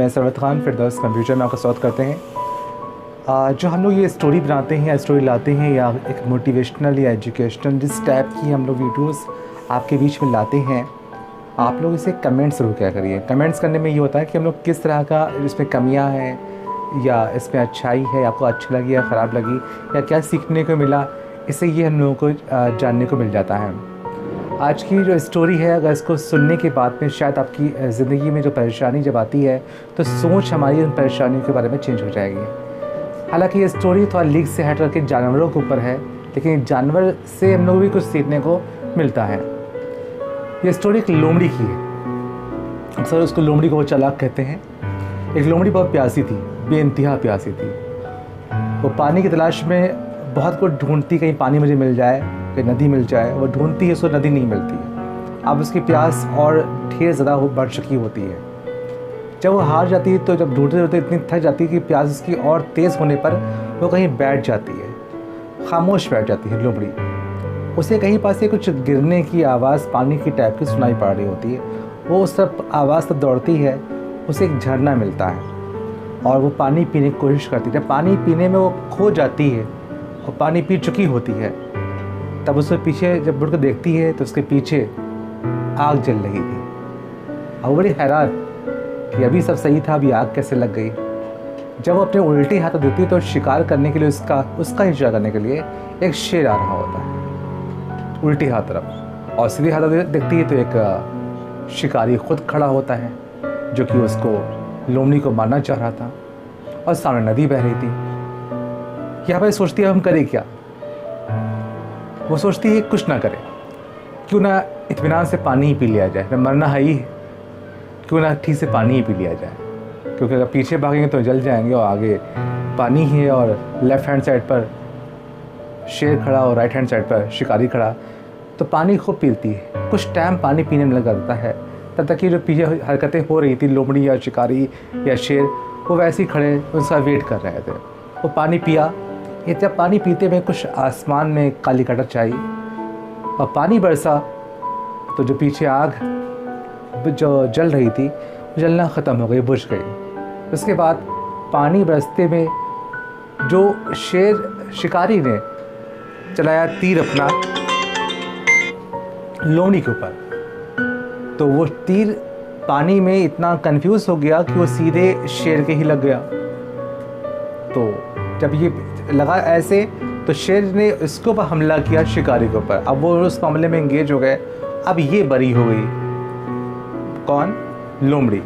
मैं सरवत खान फिरदौस कंप्यूटर में आपका स्वागत करते हैं। जो हम लोग ये स्टोरी बनाते हैं या स्टोरी लाते हैं या एक मोटिवेशनल या एजुकेशनल जिस टाइप की हम लोग वीडियोस आपके बीच में लाते हैं, आप लोग इसे कमेंट्स ज़रूर क्या करिए। कमेंट्स करने में ये होता है कि हम लोग किस तरह का इसमें कमियां हैं या इसमें अच्छाई है, आपको अच्छी लगी या ख़राब लगी या क्या सीखने को मिला, इससे ये हम लोगों को जानने को मिल जाता है। आज की जो स्टोरी है, अगर इसको सुनने के बाद में शायद आपकी ज़िंदगी में जो परेशानी जब आती है तो सोच हमारी उन परेशानियों के बारे में चेंज हो जाएगी। हालांकि ये स्टोरी थोड़ा लीक से हट करके जानवरों के ऊपर है, लेकिन जानवर से हम लोग भी कुछ सीखने को मिलता है। ये स्टोरी एक लोमड़ी की है। अक्सर उसको लोमड़ी को चालाक कहते हैं। एक लोमड़ी बहुत प्यासी थी, बेइंतहा प्यासी थी। वो पानी की तलाश में बहुत कुछ ढूंढती, कहीं पानी मुझे मिल जाए, कहीं नदी मिल जाए। वो ढूंढती है, उसको नदी नहीं मिलती है। अब उसकी प्यास और ढेर ज़्यादा बढ़ चुकी होती है। जब वो हार जाती है तो जब ढूंढते ढूंढते इतनी थक जाती है कि प्यास उसकी और तेज़ होने पर वो कहीं बैठ जाती है, खामोश बैठ जाती है लोमड़ी। उसे कहीं पास से कुछ गिरने की आवाज़ पानी की टाइप की सुनाई पड़ रही होती है। वो उस सब आवाज़ तक दौड़ती है, उसे एक झरना मिलता है और वो पानी पीने की कोशिश करती है। जब पानी पीने में वो खो जाती है और पानी पी चुकी होती है, तब उसके पीछे जब मुड़ कर देखती है तो उसके पीछे आग जल रही थी। और बड़ी हैरान कि अभी सब सही था, अभी आग कैसे लग गई। जब वो अपने उल्टे हाथ देती है तो शिकार करने के लिए उसका ही शिकार करने के लिए एक शेर आ रहा होता है उल्टी हाथ तरफ, और सीधे हाथ देखती है तो एक शिकारी खुद खड़ा होता है जो कि उसको लोमड़ी को मारना चाह रहा था, और सामने नदी बह रही थी। यहाँ पर सोचती है हम करें क्या। वो सोचती है कुछ ना करे, क्यों ना इत्मीनान से पानी ही पी लिया जाए, न मरना है ही, क्यों ना ठीक से पानी ही पी लिया जाए। क्योंकि अगर पीछे भागेंगे तो जल जाएंगे और आगे पानी ही है और लेफ़्ट हैंड साइड पर शेर खड़ा और राइट हैंड साइड पर शिकारी खड़ा, तो पानी खूब पीती है। कुछ टाइम पानी पीने में लगा देता है, तब तक कि जो पीछे हरकतें हो रही थी लोमड़ी या शिकारी या शेर, वो वैसे ही खड़े उसका वेट कर रहे थे। वो पानी पिया। ये जब पानी पीते हुए कुछ आसमान में काली कटर छाई और पानी बरसा तो जो पीछे आग जो जल रही थी जलना ख़त्म हो गई, बुझ गई। उसके बाद पानी बरसते में जो शिकारी ने चलाया तीर अपना लोमड़ी के ऊपर, तो वो तीर पानी में इतना कंफ्यूज हो गया कि वो सीधे शेर के ही लग गया। तो जब ये लगा ऐसे तो शेर ने इसके ऊपर हमला किया शिकारी के ऊपर। अब वो उस मामले में एंगेज हो गए। अब ये बरी हो गई। कौन? लोमड़ी।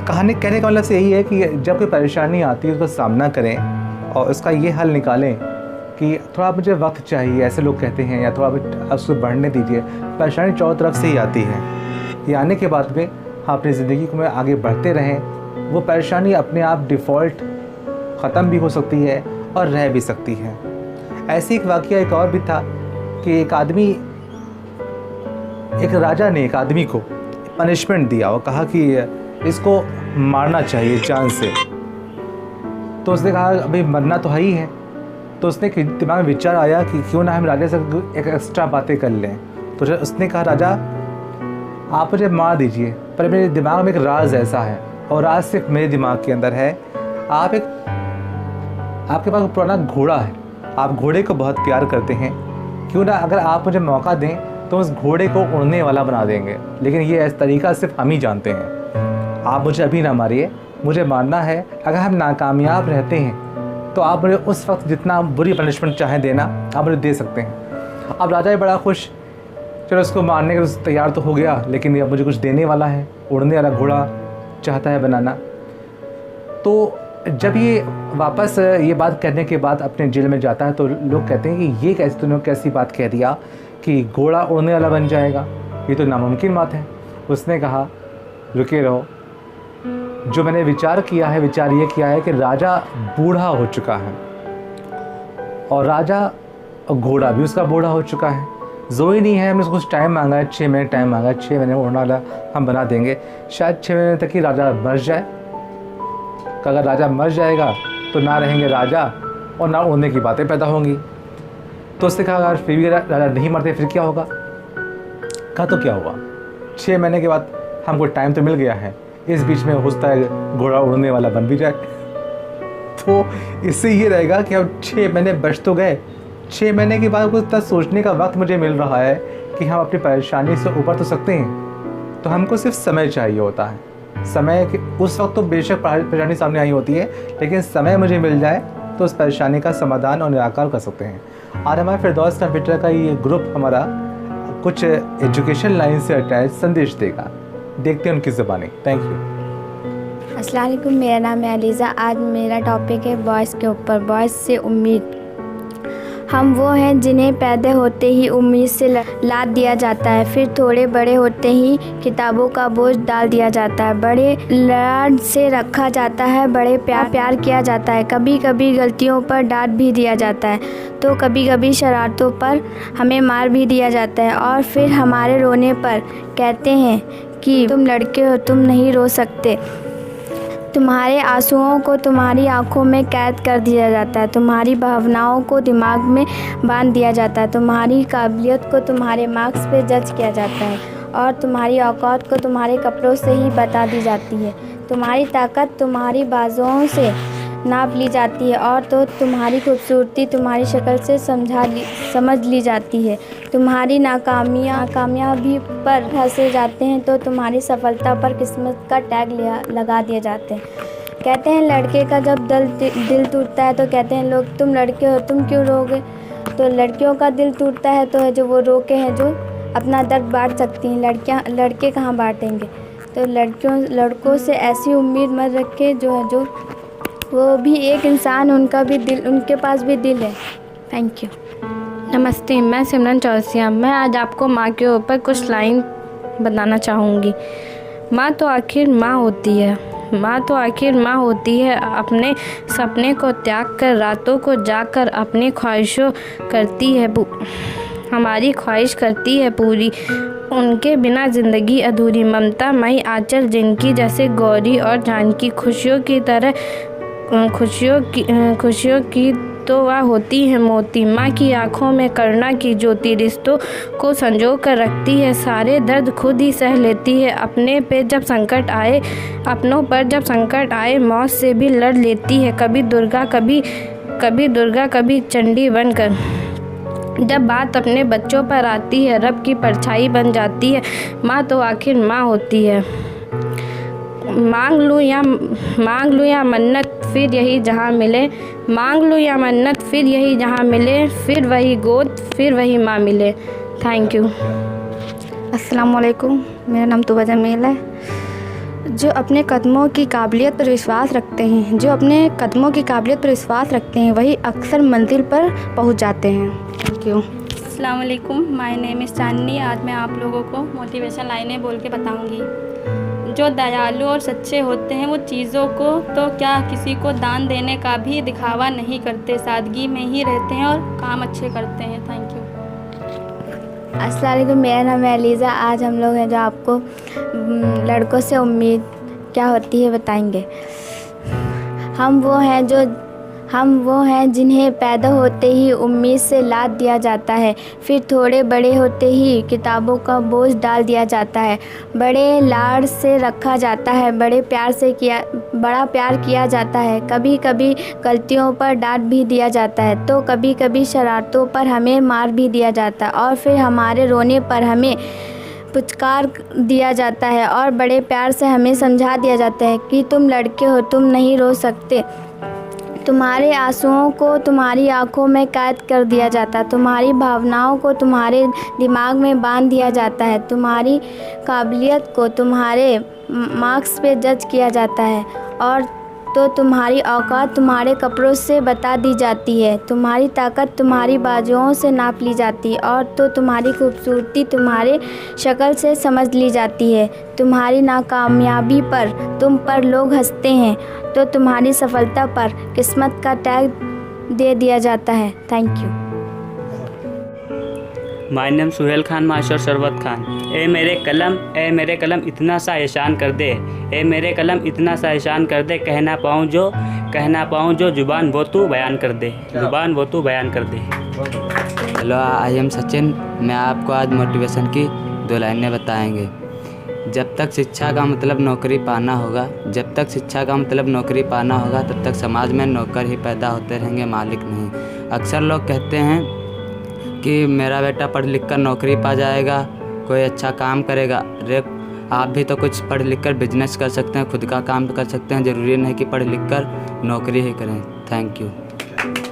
कहानी कहने का मतलब से यही है कि जब कोई परेशानी आती है उसका सामना करें और उसका ये हल निकालें कि थोड़ा मुझे वक्त चाहिए, ऐसे लोग कहते हैं, या थोड़ा उसको बढ़ने दीजिए। परेशानी चारों तरफ से ही आती है। ये आने के बाद में हम अपनी ज़िंदगी को में आगे बढ़ते रहें। वो परेशानी अपने आप डिफ़ॉल्ट ख़त्म भी हो सकती है और रह भी सकती है। ऐसे एक वाक़या एक और भी था कि एक राजा ने एक आदमी को पनिशमेंट दिया और कहा कि इसको मारना चाहिए जान से। तो उसने कहा अभी मरना तो है ही है। तो उसने दिमाग में विचार आया कि क्यों ना हम राजा से एक एक्स्ट्रा बातें कर लें। तो उसने कहा राजा आप मुझे मार दीजिए, पर मेरे दिमाग में एक राज ऐसा है, और राज सिर्फ मेरे दिमाग के अंदर है। आपके पास पुराना घोड़ा है, आप घोड़े को बहुत प्यार करते हैं, क्यों ना अगर आप मुझे मौका दें तो उस घोड़े को उड़ने वाला बना देंगे। लेकिन ये ऐसा तरीका सिर्फ हम ही जानते हैं। आप मुझे अभी ना मारिए, मुझे मारना है। अगर हम नाकामयाब रहते हैं तो आप मुझे उस वक्त जितना बुरी पनिशमेंट चाहें देना आप मुझे दे सकते हैं। अब राजा बड़ा खुश, चलो उसको मारने के लिए तैयार तो हो गया, लेकिन अब मुझे कुछ देने वाला है, उड़ने वाला घोड़ा चाहता है बनाना। तो जब ये वापस ये बात करने के बाद अपने जेल में जाता है तो लोग कहते हैं कि ये कैसे तूने कैसी बात कह दिया कि घोड़ा उड़ने वाला बन जाएगा, ये तो नामुमकिन बात है। उसने कहा रुके रहो, जो मैंने विचार किया है, विचार ये किया है कि राजा बूढ़ा हो चुका है और राजा और घोड़ा भी उसका बूढ़ा हो चुका है। ज़रूरी नहीं है, हमने उसको कुछ टाइम मांगा है, 6 महीने टाइम मांगा है, 6 महीने उड़ने वाला हम बना देंगे। शायद 6 महीने तक ही राजा मर जाए। अगर राजा मर जाएगा तो ना रहेंगे राजा और ना उड़ने की बातें पैदा होंगी। तो उसने कहा अगर फिर भी राजा नहीं मरते फिर क्या होगा। कहा तो क्या हुआ, 6 महीने के बाद हमको टाइम तो मिल गया है, इस बीच में हो सकता है घोड़ा उड़ने वाला बन भी जाए। तो इससे ये रहेगा कि अब 6 महीने बच तो गए, 6 महीने के बाद कुछ इतना सोचने का वक्त मुझे मिल रहा है कि हम अपनी परेशानी से उबर तो सकते हैं। तो हमको सिर्फ समय चाहिए होता है। समय के उस वक्त तो बेशक परेशानी सामने आई होती है, लेकिन समय मुझे मिल जाए तो उस परेशानी का समाधान और निराकार कर सकते हैं। और हमारे फिरदौस कंप्यूटर का ये ग्रुप हमारा कुछ एजुकेशन लाइन से अटैच संदेश देगा। देखते हैं उनकी ज़बानी। Thank you. अस्सलाम वालेकुम, मेरा नाम है अलीज़ा। आज मेरा टॉपिक है बॉयज़ के ऊपर, बॉयज़ से उम्मीद। हम वो हैं जिन्हें पैदा होते ही उम्मीद से लाद दिया जाता है, फिर थोड़े बड़े होते ही किताबों का बोझ डाल दिया जाता है। बड़े लाड से रखा जाता है, बड़े प्यार किया जाता है। कभी कभी गलतियों पर डांट भी दिया जाता है, तो कभी कभी शरारतों पर हमें मार भी दिया जाता है। और फिर हमारे रोने पर कहते हैं कि तुम लड़के हो, तुम नहीं रो सकते। तुम्हारे आंसुओं को तुम्हारी आंखों में कैद कर दिया जाता है, तुम्हारी भावनाओं को दिमाग में बांध दिया जाता है, तुम्हारी काबिलियत को तुम्हारे मार्क्स पे जज किया जाता है, और तुम्हारी औकात को तुम्हारे कपड़ों से ही बता दी जाती है। तुम्हारी ताकत तुम्हारी बाजुओं से नाप ली जाती है, और तो तुम्हारी खूबसूरती तुम्हारी शक्ल से समझ ली जाती है। तुम्हारी नाकामयाबी पर हंसे जाते हैं, तो तुम्हारी सफलता पर किस्मत का टैग लगा दिए जाते हैं। कहते हैं लड़के का जब दिल टूटता है तो कहते हैं लोग, तुम लड़के हो, तुम क्यों रोगे। तो लड़कियों का दिल टूटता है तो है जो वो रोके हैं जो अपना दर्द बांट सकती हैं। लड़के कहाँ बांटेंगे। तो लड़कों से ऐसी उम्मीद मत रखे जो वो भी एक इंसान, उनके पास भी दिल है। Thank you. नमस्ते, मैं सिमरन चौरसिया। मैं आज आपको माँ के ऊपर कुछ लाइन बताना चाहूँगी। माँ तो आखिर माँ होती है, माँ तो आखिर माँ होती है। अपने सपने को त्याग कर रातों को जाकर अपनी ख्वाहिशों करती है, हमारी ख्वाहिश करती है पूरी। उनके बिना ज़िंदगी अधूरी। ममता मई आंचल जिनकी, जैसे गौरी और जानकी। खुशियों की तरह खुशियों की तो वह होती है मोती। माँ की आंखों में करुणा की ज्योति, रिश्तों को संजो कर रखती है। सारे दर्द खुद ही सह लेती है। अपनों पर जब संकट आए मौत से भी लड़ लेती है। कभी दुर्गा कभी चंडी बनकर। जब बात अपने बच्चों पर आती है रब की परछाई बन जाती है। माँ तो आखिर माँ होती है। मांग लूँ या मन्नत फिर यही जहाँ मिले। मांग लूँ या मन्नत फिर यही जहाँ मिले। फिर वही गोद फिर वही माँ मिले। Thank you. अस्सलाम वालेकुम, मेरा नाम तुबा जमील है। जो अपने कदमों की काबिलियत पर विश्वास रखते हैं वही अक्सर मंजिल पर पहुंच जाते हैं। Thank you. अस्सलाम वालेकुम, माय नेम इज़ चांदनी। आज मैं आप लोगों को मोटिवेशन लाइनें बोल के बताऊंगी। जो दयालु और सच्चे होते हैं वो चीज़ों को तो क्या किसी को दान देने का भी दिखावा नहीं करते, सादगी में ही रहते हैं और काम अच्छे करते हैं। Thank you. अस्सलाम वालेकुम, मेरा नाम है अलीज़ा। आज हम लोग हैं जो आपको लड़कों से उम्मीद क्या होती है बताएंगे। हम वो हैं जिन्हें पैदा होते ही उम्मीद से लाद दिया जाता है, फिर थोड़े बड़े होते ही किताबों का बोझ डाल दिया जाता है। बड़े लाड़ से रखा जाता है, बड़ा प्यार किया जाता है। कभी कभी गलतियों पर डांट भी दिया जाता है, तो कभी कभी शरारतों पर हमें मार भी दिया जाता है। और फिर हमारे रोने पर हमें पुचकार दिया जाता है, और बड़े प्यार से हमें समझा दिया जाता है कि तुम लड़के हो, तुम नहीं रो सकते। तुम्हारे आंसुओं को तुम्हारी आंखों में कैद कर दिया जाता है, तुम्हारी भावनाओं को तुम्हारे दिमाग में बांध दिया जाता है, तुम्हारी काबिलियत को तुम्हारे मार्क्स पे जज किया जाता है, और तो तुम्हारी औकात तुम्हारे कपड़ों से बता दी जाती है, तुम्हारी ताकत तुम्हारी बाजुओं से नाप ली जाती है, और तो तुम्हारी खूबसूरती तुम्हारे शक्ल से समझ ली जाती है। तुम्हारी नाकामयाबी पर तुम पर लोग हंसते हैं, तो तुम्हारी सफलता पर किस्मत का टैग दे दिया जाता है। Thank you. My name Suhail Khan master Sharbat Khan. ए मेरे कलम इतना सा एहसान कर दे, ए मेरे कलम इतना सा एहसान कर दे, कहना पाऊँ जो जुबान वो तू बयान कर दे, जुबान वो तू बयान कर दे। Hello, I am Sachin. मैं आपको आज मोटिवेशन की 2 लाइनें बताएंगे। जब तक शिक्षा का मतलब नौकरी पाना होगा, जब तक शिक्षा का मतलब नौकरी पाना होगा, तब तक समाज में नौकर ही पैदा होते रहेंगे, मालिक नहीं। अक्सर लोग कहते हैं कि मेरा बेटा पढ़ लिख कर नौकरी पा जाएगा, कोई अच्छा काम करेगा। अरे आप भी तो कुछ पढ़ लिख कर बिजनेस कर सकते हैं, खुद का काम कर सकते हैं, ज़रूरी नहीं कि पढ़ लिख कर नौकरी ही करें। Thank you.